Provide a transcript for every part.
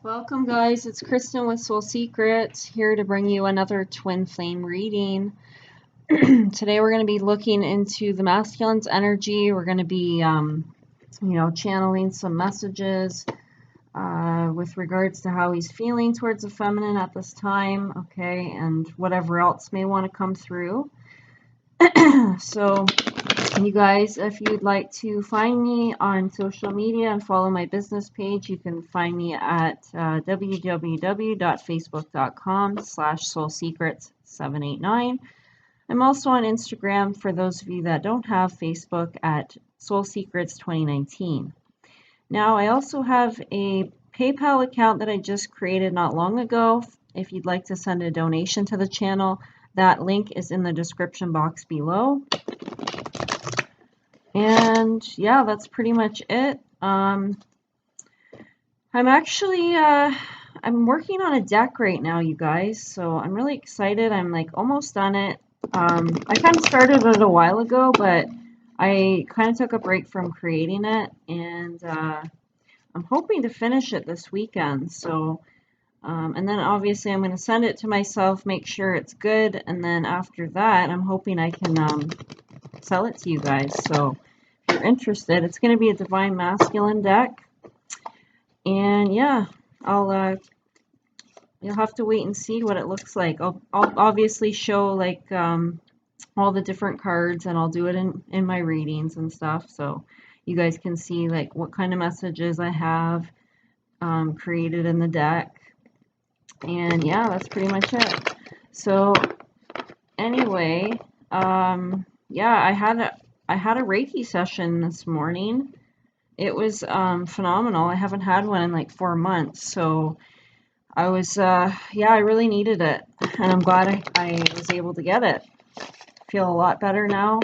Welcome guys, it's Kristen with Soul Secrets here to bring you another twin flame reading. Today we're going to be looking into the masculine's energy. We're going to be channeling some messages with regards to how he's feeling towards the feminine at this time, okay, and whatever else may want to come through. So you guys, if you'd like to find me on social media and follow my business page, you can find me at www.facebook.com/soulsecrets789. I'm also on Instagram for those of you that don't have Facebook at soulsecrets2019. Now, I also have a PayPal account that I just created not long ago. If you'd like to send a donation to the channel, that link is in the description box below. And yeah, that's pretty much it. I'm actually I'm working on a deck right now, you guys, so I'm really excited. I'm like almost done it. I kind of started it a while ago, but I kind of took a break from creating it, and I'm hoping to finish it this weekend. So and then obviously I'm going to send it to myself, make sure it's good, and then after that I'm hoping I can sell it to you guys. So if you're interested, it's going to be a divine masculine deck, and yeah, you'll have to wait and see what it looks like. I'll obviously show like all the different cards, and I'll do it in my readings and stuff, so you guys can see like what kind of messages I have created in the deck. And yeah, that's pretty much it. So anyway, yeah, I had a Reiki session this morning. It was phenomenal. I haven't had one in like 4 months, so I was yeah, I really needed it, and I'm glad I was able to get it. Feel a lot better now.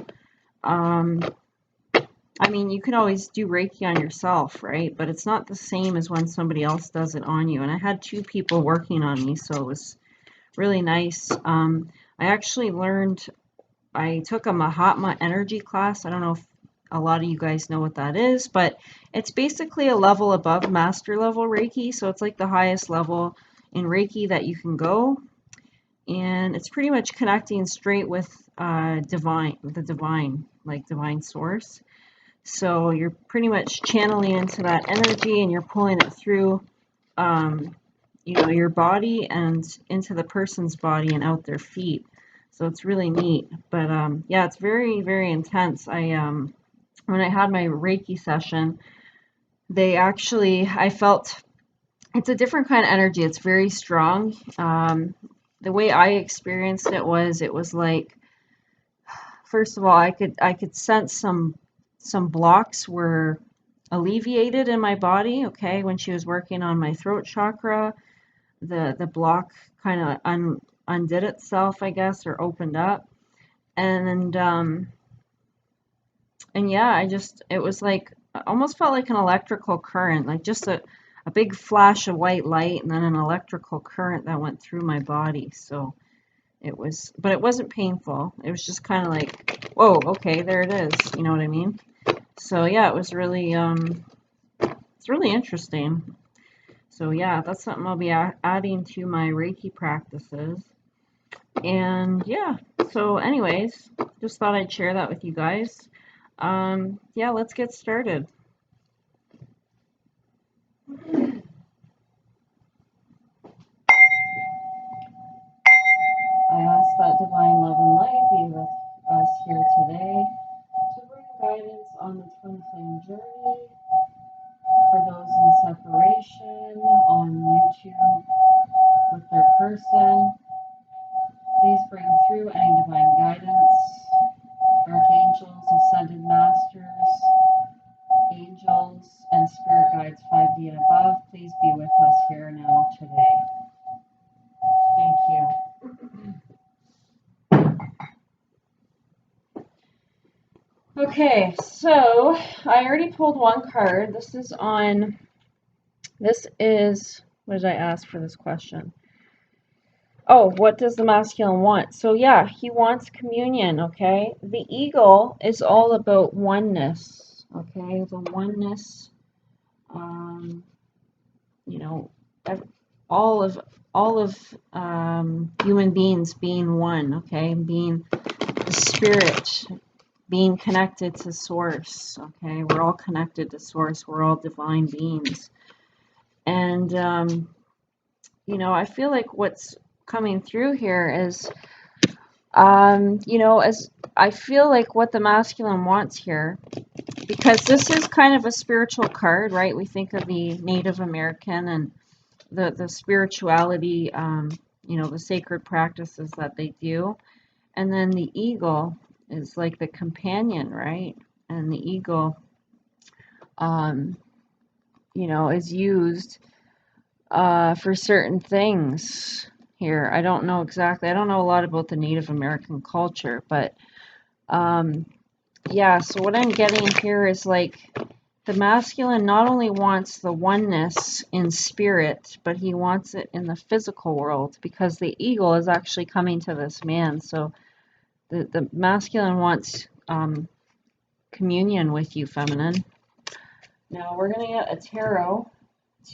I mean, you can always do Reiki on yourself, right? But it's not the same as when somebody else does it on you. And I had 2 people working on me, so it was really nice. I actually I took a Mahatma energy class. I don't know if a lot of you guys know what that is, but it's basically a level above master level Reiki. So it's like the highest level in Reiki that you can go. And it's pretty much connecting straight with the divine, like divine source. So you're pretty much channeling into that energy, and you're pulling it through, your body and into the person's body and out their feet. So it's really neat. But yeah, it's very, very intense. When I had my Reiki session, I felt it's a different kind of energy. It's very strong. The way I experienced it was like, first of all, I could sense some blocks were alleviated in my body, okay? When she was working on my throat chakra, the block kind of undid itself, I guess, or opened up. And yeah, it was like, I almost felt like an electrical current, like just a big flash of white light, and then an electrical current that went through my body. So but it wasn't painful. It was just kind of like, whoa, okay, there it is. You know what I mean? So yeah, it was really, it's really interesting. So yeah, that's something I'll be adding to my Reiki practices. And yeah, so anyways, just thought I'd share that with you guys. Yeah, let's get started. I ask that divine love and light be with us here today to bring guidance on the twin flame journey. For those in separation on YouTube with their person, please bring through any divine guidance, archangels, ascended masters, angels, and spirit guides 5D and above. Please be with us here now today. Thank you. Okay, so I already pulled one card. This is, what did I ask for this question? Oh, what does the masculine want? So yeah, he wants communion, okay? The eagle is all about oneness, okay? The oneness, all of human beings being one, okay, being the spirit, being connected to source, okay, we're all connected to source, we're all divine beings. And you know, I feel like what's coming through here is you know, as I feel like what the masculine wants here, because this is kind of a spiritual card, right? We think of the Native American and the spirituality, you know, the sacred practices that they do. And then the eagle is like the companion, right? And the eagle, you know, is used for certain things here. I don't know exactly. I don't know a lot about the Native American culture, but yeah, so what I'm getting here is like the masculine not only wants the oneness in spirit, but he wants it in the physical world, because the eagle is actually coming to this man. So the masculine wants communion with you, feminine. Now we're going to get a tarot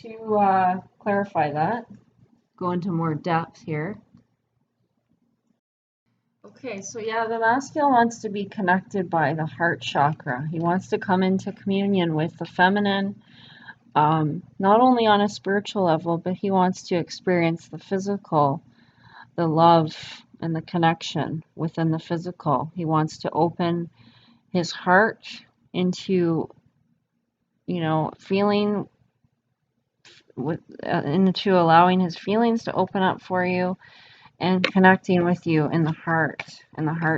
to clarify that, go into more depth here. Okay, so yeah, the masculine wants to be connected by the heart chakra. He wants to come into communion with the feminine, not only on a spiritual level, but he wants to experience the physical, the love, and the connection within the physical. He wants to open his heart into, you know, feeling into allowing his feelings to open up for you and connecting with you in the heart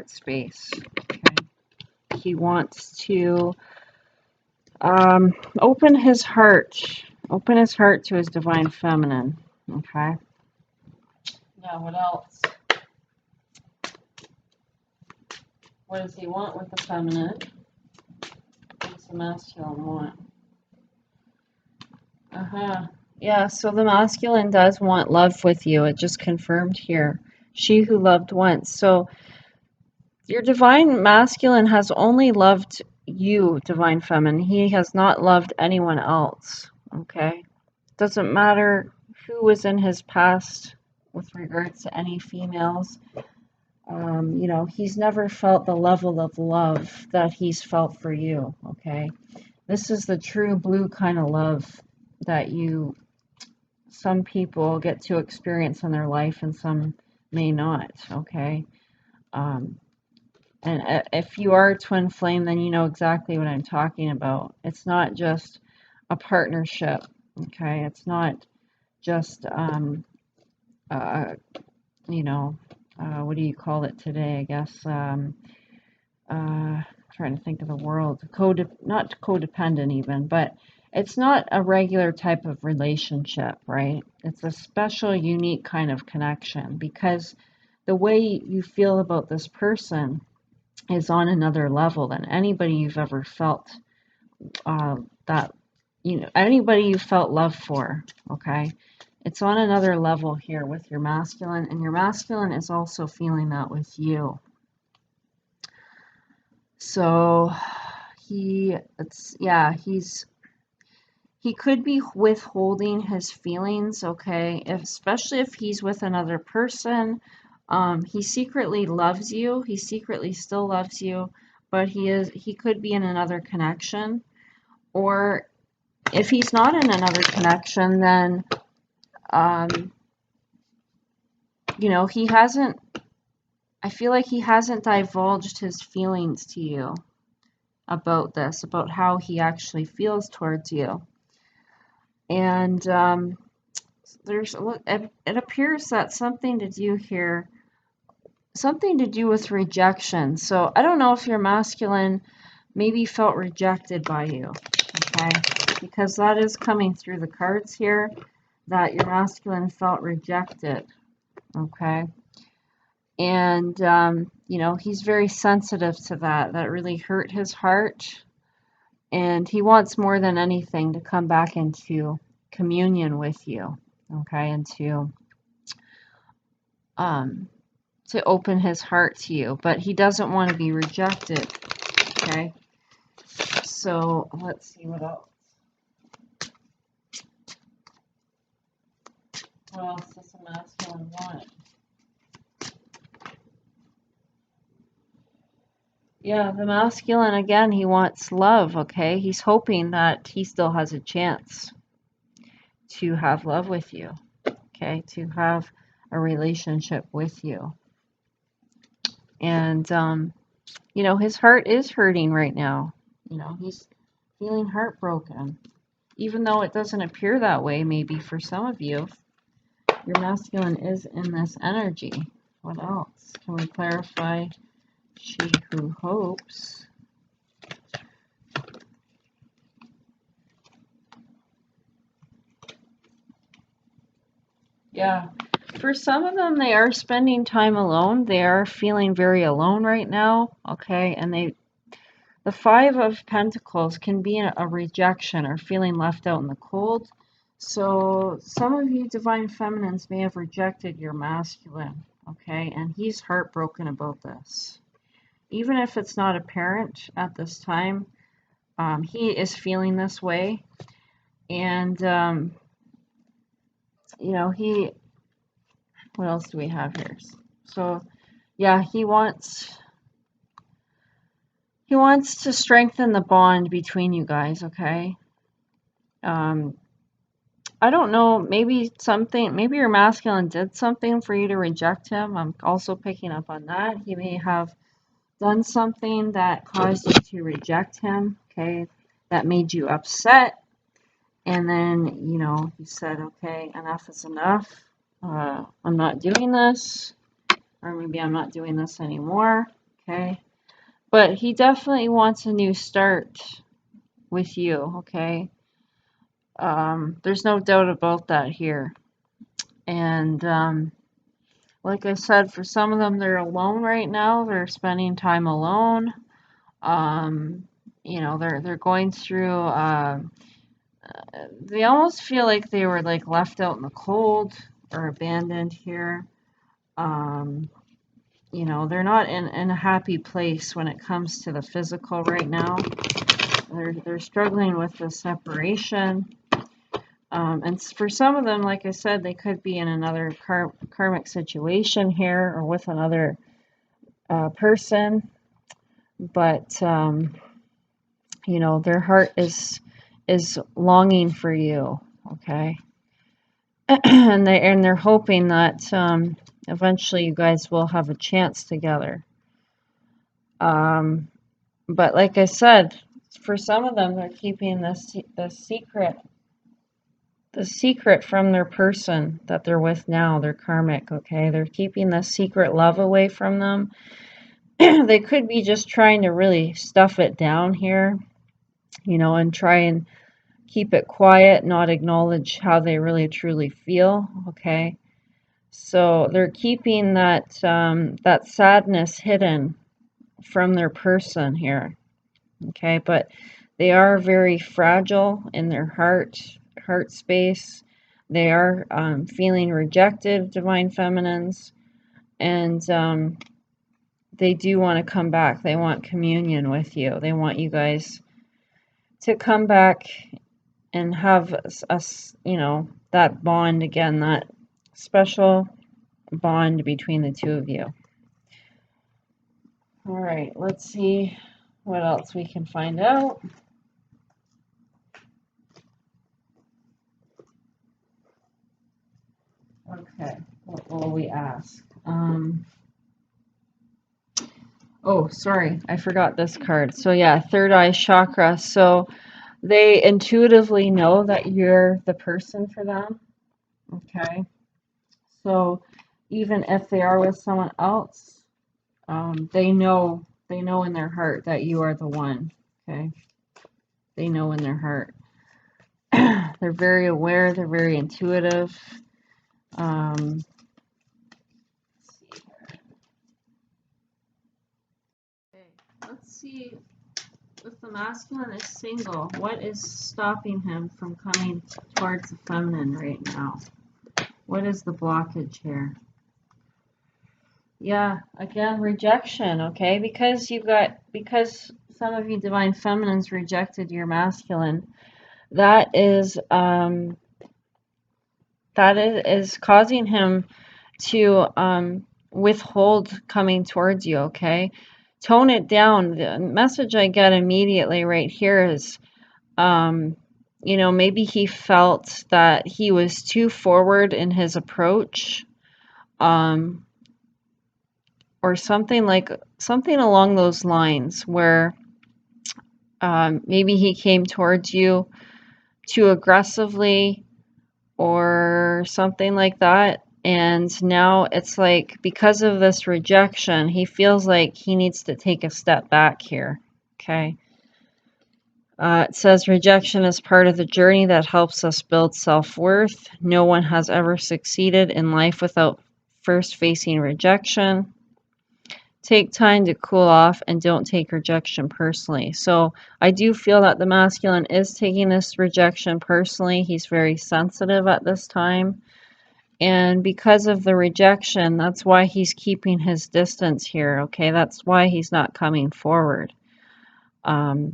space. Okay. He wants to open his heart to his divine feminine. Okay. Now, what else? What does he want with the feminine? What does the masculine want? Yeah, so the masculine does want love with you. It just confirmed here. She who loved once. So your divine masculine has only loved you, divine feminine. He has not loved anyone else. Okay? Doesn't matter who was in his past with regards to any females. You know, he's never felt the level of love that he's felt for you. Okay? This is the true blue kind of love that some people get to experience in their life and some may not, okay? And if you are a twin flame, then you know exactly what I'm talking about. It's not just a partnership, okay? It's not just, you know, what do you call it today, I guess? Trying to think of the world. Not codependent even, but it's not a regular type of relationship, right? It's a special, unique kind of connection, because the way you feel about this person is on another level than anybody you've ever felt, that, you know, anybody you felt love for, okay? It's on another level here with your masculine, and your masculine is also feeling that with you. So he could be withholding his feelings, okay, especially if he's with another person. He secretly loves you. He secretly still loves you, but he could be in another connection. Or if he's not in another connection, then you know, I feel like he hasn't divulged his feelings to you about this, about how he actually feels towards you. And it appears that something to do here, something to do with rejection. So I don't know if your masculine maybe felt rejected by you, okay? Because that is coming through the cards here, that your masculine felt rejected, okay? And, you know, he's very sensitive to that. That really hurt his heart. And he wants more than anything to come back into communion with you, okay? And to open his heart to you. But he doesn't want to be rejected, okay? So let's see what else. What else does the masculine want? Yeah, the masculine, again, he wants love, okay? He's hoping that he still has a chance to have love with you, okay? To have a relationship with you. And, you know, his heart is hurting right now. You know, he's feeling heartbroken. Even though it doesn't appear that way, maybe for some of you, your masculine is in this energy. What else? Can we clarify? She who hopes. Yeah. For some of them, they are spending time alone. They are feeling very alone right now. Okay. And the Five of Pentacles can be a rejection or feeling left out in the cold. So some of you divine feminines may have rejected your masculine. Okay. And he's heartbroken about this. Even if it's not apparent at this time, he is feeling this way. And, you know, what else do we have here? So, yeah, he wants to strengthen the bond between you guys, okay? I don't know, maybe your masculine did something for you to reject him. I'm also picking up on that. He may have done something that caused you to reject him, okay? That made you upset. And then, you know, you said, okay, enough is enough. I'm not doing this. Or maybe I'm not doing this anymore, okay? But he definitely wants a new start with you, okay? There's no doubt about that here. And like I said, for some of them, they're alone right now. They're spending time alone. You know, they're going through. They almost feel like they were like left out in the cold or abandoned here. You know, they're not in a happy place when it comes to the physical right now. They're struggling with the separation. And for some of them, like I said, they could be in another karmic situation here or with another person. But, you know, their heart is longing for you, okay? and they're hoping that eventually you guys will have a chance together. But like I said, for some of them, they're keeping the secret from their person that they're with now, their karmic, okay? They're keeping the secret love away from them. They could be just trying to really stuff it down here, you know, and try and keep it quiet, not acknowledge how they really truly feel, okay? So they're keeping that that sadness hidden from their person here, okay? But they are very fragile in their heart space. They are feeling rejected, divine feminines, and they do want to come back. They want communion with you. They want you guys to come back and have us, you know, that bond again, that special bond between the two of you. All right, let's see what else we can find out. Okay, what will we ask? Oh, sorry, I forgot this card. So yeah, third eye chakra. So they intuitively know that you're the person for them. Okay. So even if they are with someone else, they know in their heart that you are the one. Okay. They know in their heart. They're very aware. They're very intuitive. Let's see here. Okay. Let's see. If the masculine is single, what is stopping him from coming towards the feminine right now? What is the blockage here? Yeah, again, rejection, okay? Because some of you divine feminines rejected your masculine, that that is causing him to withhold coming towards you, okay? Tone it down. The message I get immediately right here is, you know, maybe he felt that he was too forward in his approach, um, or something along those lines, where maybe he came towards you too aggressively or something like that. And now it's like, because of this rejection, he feels like he needs to take a step back here. Okay. It says rejection is part of the journey that helps us build self-worth. No one has ever succeeded in life without first facing rejection. Take time to cool off and don't take rejection personally. So I do feel that the masculine is taking this rejection personally. He's very sensitive at this time. And because of the rejection, that's why he's keeping his distance here, okay? That's why he's not coming forward.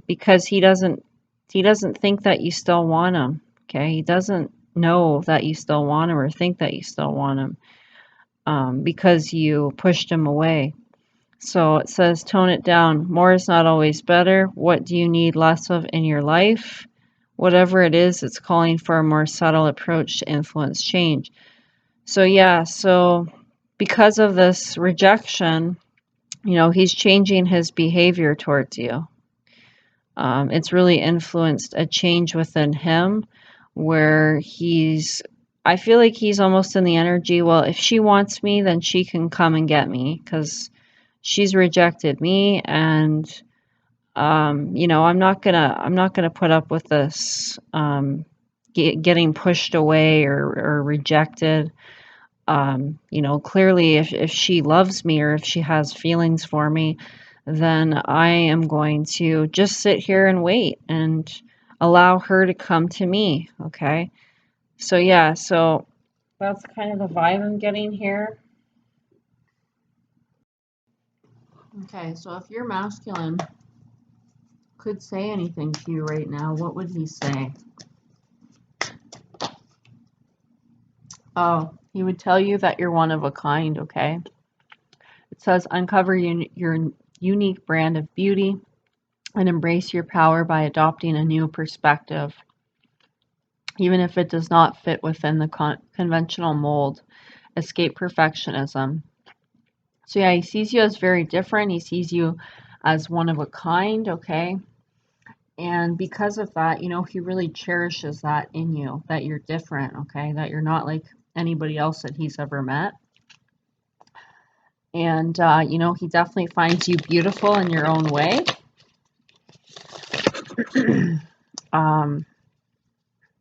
Because he doesn't think that you still want him, okay? He doesn't know that you still want him or think that you still want him, because you pushed him away. So it says, tone it down. More is not always better. What do you need less of in your life? Whatever it is, it's calling for a more subtle approach to influence change. So yeah, so because of this rejection, you know, he's changing his behavior towards you. It's really influenced a change within him where I feel like he's almost in the energy, well, if she wants me, then she can come and get me, because she's rejected me, and you know, I'm not gonna put up with this, getting pushed away or rejected. You know, clearly, if she loves me or if she has feelings for me, then I am going to just sit here and wait and allow her to come to me. Okay, so yeah, so that's kind of the vibe I'm getting here. Okay, so if your masculine could say anything to you right now, what would he say? Oh, he would tell you that you're one of a kind, okay? It says uncover your unique brand of beauty and embrace your power by adopting a new perspective, even if it does not fit within the conventional mold. Escape perfectionism. So yeah, he sees you as very different. He sees you as one of a kind, okay? And because of that, you know, he really cherishes that in you, that you're different, okay? That you're not like anybody else that he's ever met. And, you know, he definitely finds you beautiful in your own way.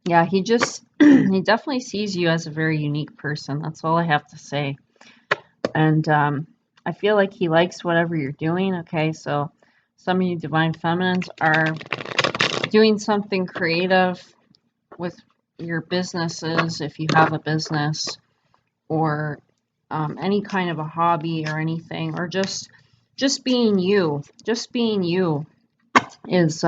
Yeah, he definitely sees you as a very unique person. That's all I have to say. And I feel like he likes whatever you're doing, okay? So some of you divine feminines are doing something creative with your businesses, if you have a business, or any kind of a hobby or anything, or just being you. Just being you is,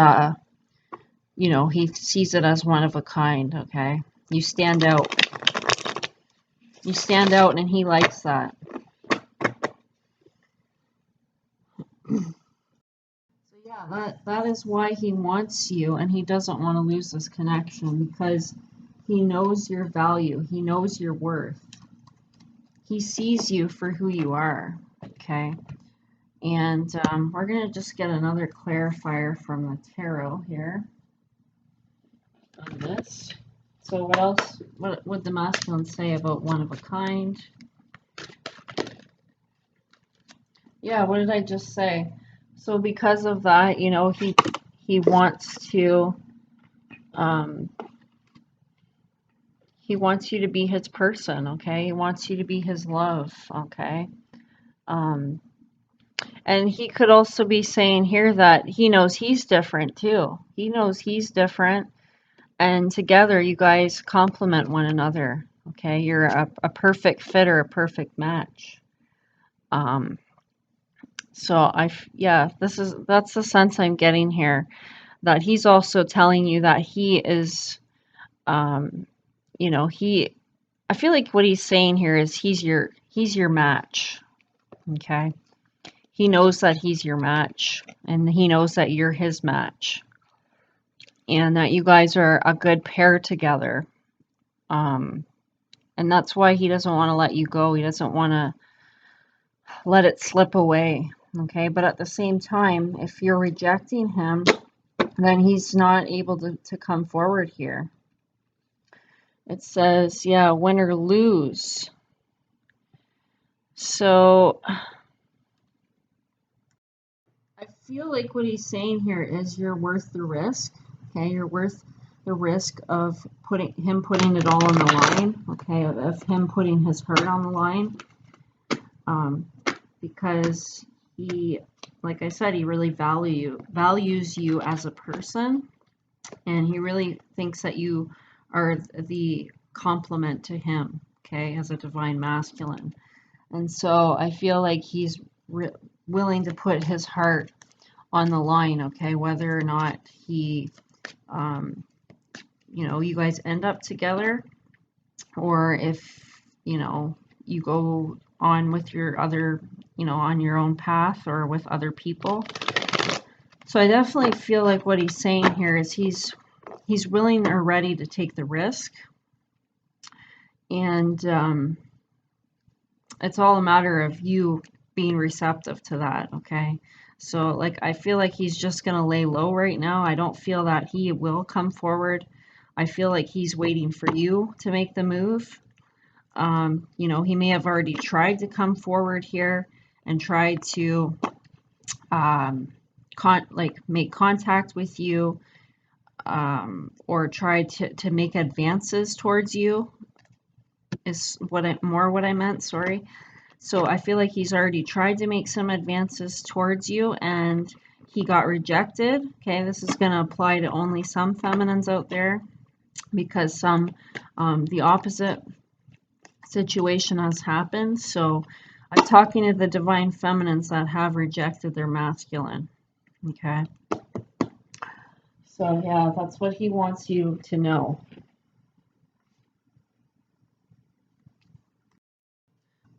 you know, he sees it as one of a kind, okay? You stand out. You stand out, and he likes that. So yeah, that is why he wants you, and he doesn't want to lose this connection, because he knows your value. He knows your worth. He sees you for who you are, okay? And we're going to just get another clarifier from the tarot here on this. So what else, what would the masculine say about one of a kind? Yeah, what did I just say? So because of that, you know, he wants to, he wants you to be his person, okay? He wants you to be his love, okay? And he could also be saying here that he knows he's different too. He knows he's different, and together you guys complement one another, okay? You're a perfect fit or a perfect match. So yeah, that's the sense I'm getting here, that he's also telling you that he is, you know, I feel like what he's saying here is he's your match. Okay. He knows that he's your match, and he knows that you're his match, and that you guys are a good pair together. And that's why he doesn't want to let you go. He doesn't want to let it slip away. Okay. But at the same time, if you're rejecting him, then he's not able to come forward here. It says, yeah, win or lose. So I feel like what he's saying here is you're worth the risk. Okay, you're worth the risk of putting it all on the line. Okay, of him putting his heart on the line, because he, like I said, he really values you as a person, and he really thinks that you are the complement to him. Okay, as a divine masculine, and so I feel like he's willing to put his heart on the line, okay, whether or not he, you guys end up together, or if, you go on with your other, on your own path or with other people. So I definitely feel like what he's saying here is he's willing or ready to take the risk, and it's all a matter of you being receptive to that, okay? So, like, I feel like he's just going to lay low right now. I don't feel that he will come forward. I feel like he's waiting for you to make the move. He may have already tried to come forward here and tried to make contact with you, or tried to make advances towards you, is what I meant, sorry. So I feel like he's already tried to make some advances towards you, and he got rejected. Okay, this is going to apply to only some feminines out there, because the opposite situation has happened. So I'm talking to the divine feminines that have rejected their masculine. Okay. So yeah, that's what he wants you to know.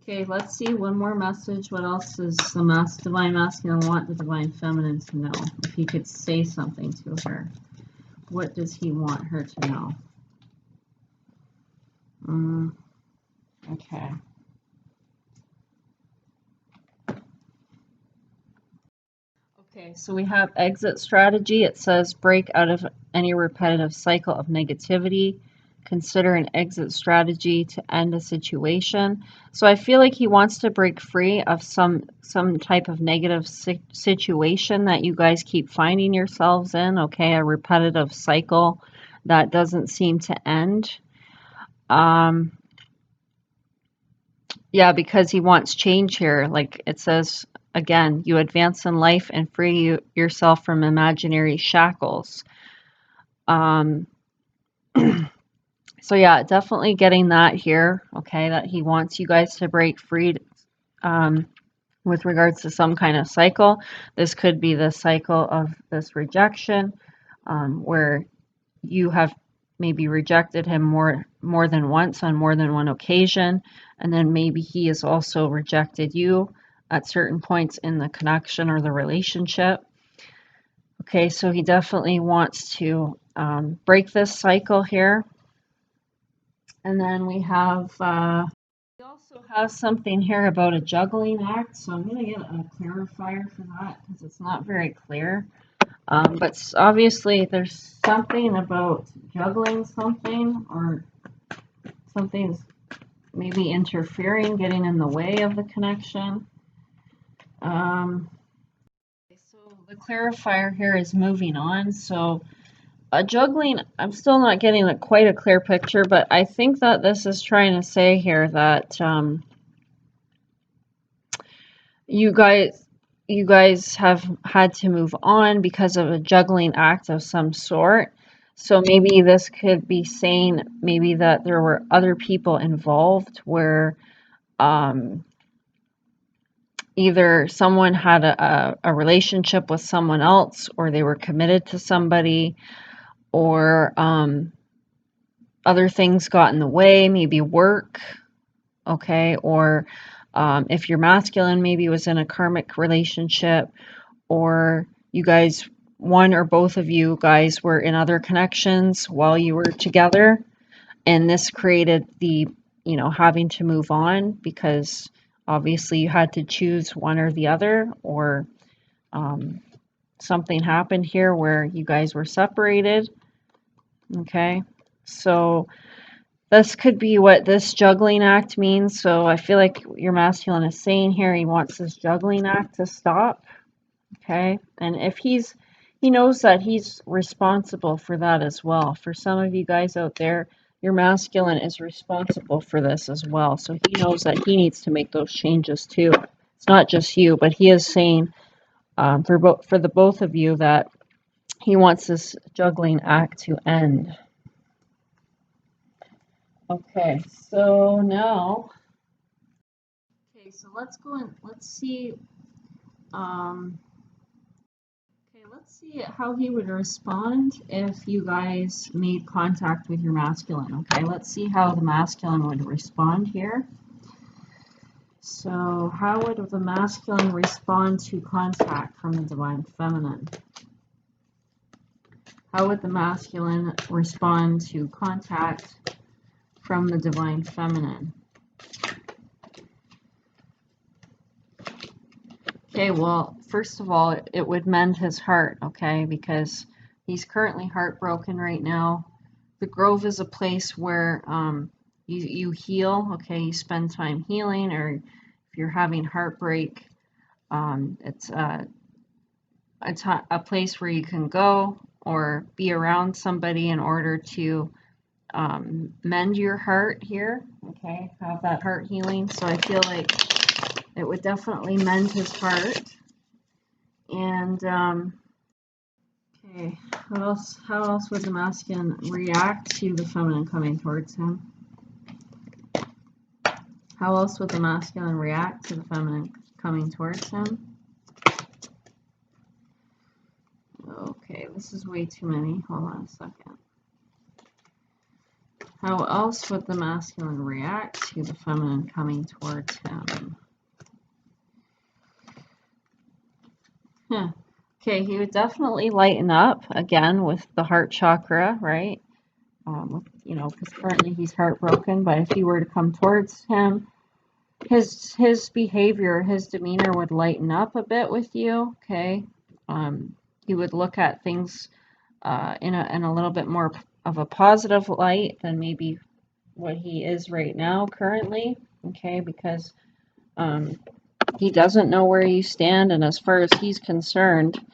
Okay, let's see one more message. What else does the divine masculine want the divine feminine to know? If he could say something to her, what does he want her to know? Okay. Okay, so we have exit strategy. It says break out of any repetitive cycle of negativity. Consider an exit strategy to end a situation. So I feel like he wants to break free of some type of negative situation that you guys keep finding yourselves in, okay? A repetitive cycle that doesn't seem to end. Yeah, because he wants change here. Like it says, again, you advance in life and free yourself from imaginary shackles. So yeah, definitely getting that here, okay, that he wants you guys to break free with regards to some kind of cycle. This could be the cycle of this rejection, where you have maybe rejected him more than once on more than one occasion, and then maybe he has also rejected you at certain points in the connection or the relationship. Okay, so he definitely wants to break this cycle here. And then we also have something here about a juggling act, so I'm going to get a clarifier for that because it's not very clear. But obviously there's something about juggling something, or something's maybe interfering, getting in the way of the connection. So the clarifier here is moving on. So juggling, I'm still not getting quite a clear picture, but I think that this is trying to say here that you guys have had to move on because of a juggling act of some sort. So maybe this could be saying maybe that there were other people involved, where either someone had a relationship with someone else, or they were committed to somebody, or other things got in the way, maybe work, okay, or if you're masculine, maybe was in a karmic relationship, or you guys, one or both of you guys were in other connections while you were together, and this created the, having to move on because obviously you had to choose one or the other, or something happened here where you guys were separated. Okay, so this could be what this juggling act means. So I feel like your masculine is saying here he wants this juggling act to stop. Okay, and if he knows that he's responsible for that as well. For some of you guys out there, your masculine is responsible for this as well. So he knows that he needs to make those changes too. It's not just you, but he is saying for the both of you that he wants this juggling act to end. Okay, so now, okay, so let's go and let's see, let's see how he would respond if you guys made contact with your masculine. Okay, let's see how the masculine would respond here. So how would the masculine respond to contact from the divine feminine? How would the masculine respond to contact from the divine feminine? Okay, well, first of all, it would mend his heart, okay, because he's currently heartbroken right now. The Grove is a place where you heal, okay, you spend time healing, or if you're having heartbreak, it's a place where you can go or be around somebody in order to mend your heart here, okay, have that heart healing. So I feel like it would definitely mend his heart. And okay, how else would the masculine react to the feminine coming towards him? How else would the masculine react to the feminine coming towards him? Okay, this is way too many. Hold on a second. How else would the masculine react to the feminine coming towards him? Okay, he would definitely lighten up again with the heart chakra, right? Because currently he's heartbroken, but if you were to come towards him, his behavior, his demeanor would lighten up a bit with you, okay? He would look at things in a little bit more of a positive light than maybe what he is right now currently, okay? Because he doesn't know where you stand, and as far as he's concerned,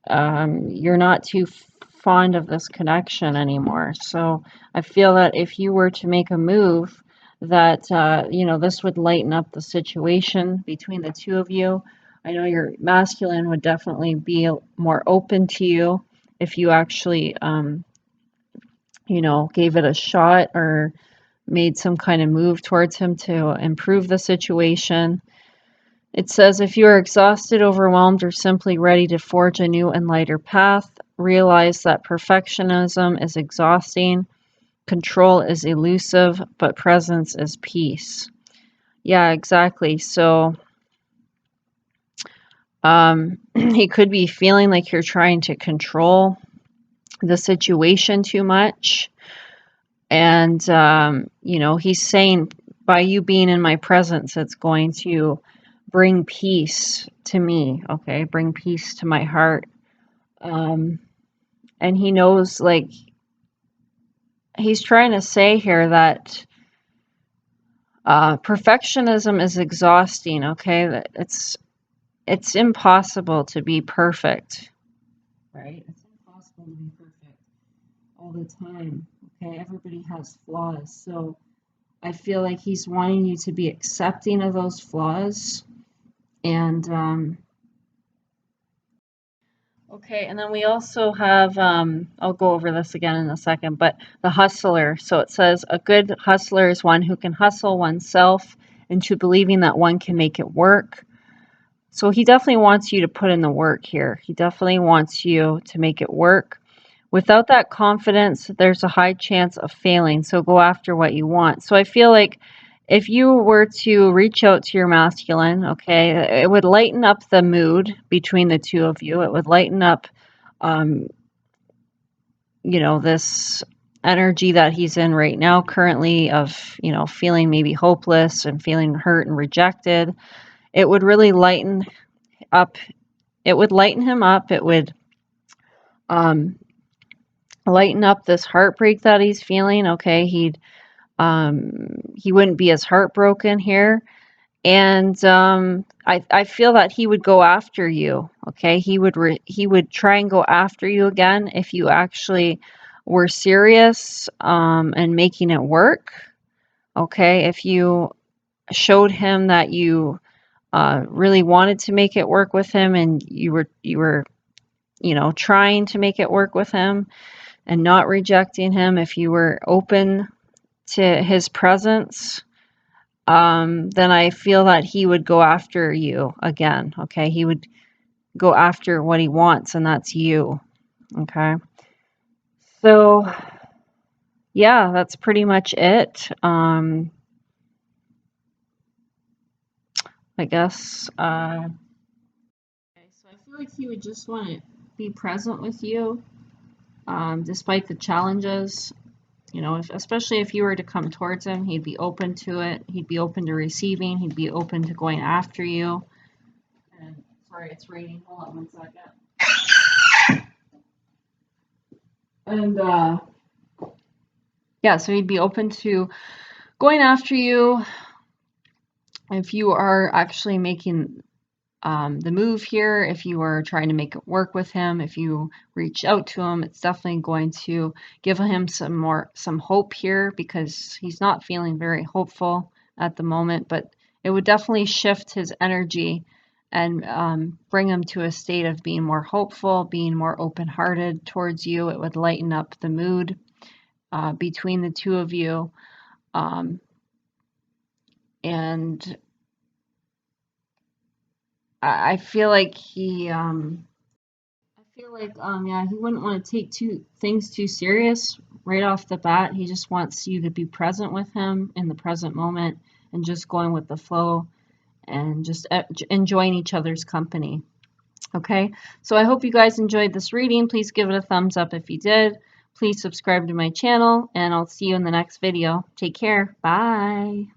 you're not too fond of this connection anymore. So I feel that if you were to make a move, that this would lighten up the situation between the two of you. I know your masculine would definitely be more open to you if you actually gave it a shot or made some kind of move towards him to improve the situation. It says, if you are exhausted, overwhelmed, or simply ready to forge a new and lighter path, realize that perfectionism is exhausting, control is elusive, but presence is peace. Yeah, exactly. So he could be feeling like you're trying to control the situation too much. And, he's saying, by you being in my presence, it's going to bring peace to me, okay? Bring peace to my heart. And he knows, like, he's trying to say here that perfectionism is exhausting, okay? That it's impossible to be perfect, right? It's impossible to be perfect all the time, okay? Everybody has flaws, so I feel like he's wanting you to be accepting of those flaws. And okay, and then we also have, I'll go over this again in a second, but the hustler. So it says, a good hustler is one who can hustle oneself into believing that one can make it work. So he definitely wants you to put in the work here. He definitely wants you to make it work, Without that confidence, there's a high chance of failing. So go after what you want. So I feel like if you were to reach out to your masculine, okay, it would lighten up the mood between the two of you. It would lighten up, um, this energy that he's in right now currently of, feeling maybe hopeless and feeling hurt and rejected. It would really lighten up. It would lighten him up. It would um, lighten up this heartbreak that he's feeling. Okay, he wouldn't be as heartbroken here, and I feel that he would go after you. Okay, he would try and go after you again if you actually were serious and making it work. Okay, if you showed him that you really wanted to make it work with him, and you were trying to make it work with him and not rejecting him, if you were open to his presence, then I feel that he would go after you again. Okay, he would go after what he wants, and that's you. Okay, so yeah, that's pretty much it. I guess. Okay, so I feel like he would just want to be present with you, despite the challenges. Especially if you were to come towards him, he'd be open to it. He'd be open to receiving. He'd be open to going after you. And sorry, it's raining. Hold on one second. And yeah, so he'd be open to going after you if you are actually making the move here. If you are trying to make it work with him, if you reach out to him, it's definitely going to give him some hope here, because he's not feeling very hopeful at the moment. But it would definitely shift his energy and bring him to a state of being more hopeful, being more open-hearted towards you. It would lighten up the mood between the two of you, and I feel like yeah, he wouldn't want to take things too serious right off the bat. He just wants you to be present with him in the present moment and just going with the flow and just enjoying each other's company. Okay, so I hope you guys enjoyed this reading. Please give it a thumbs up if you did. Please subscribe to my channel, and I'll see you in the next video. Take care. Bye.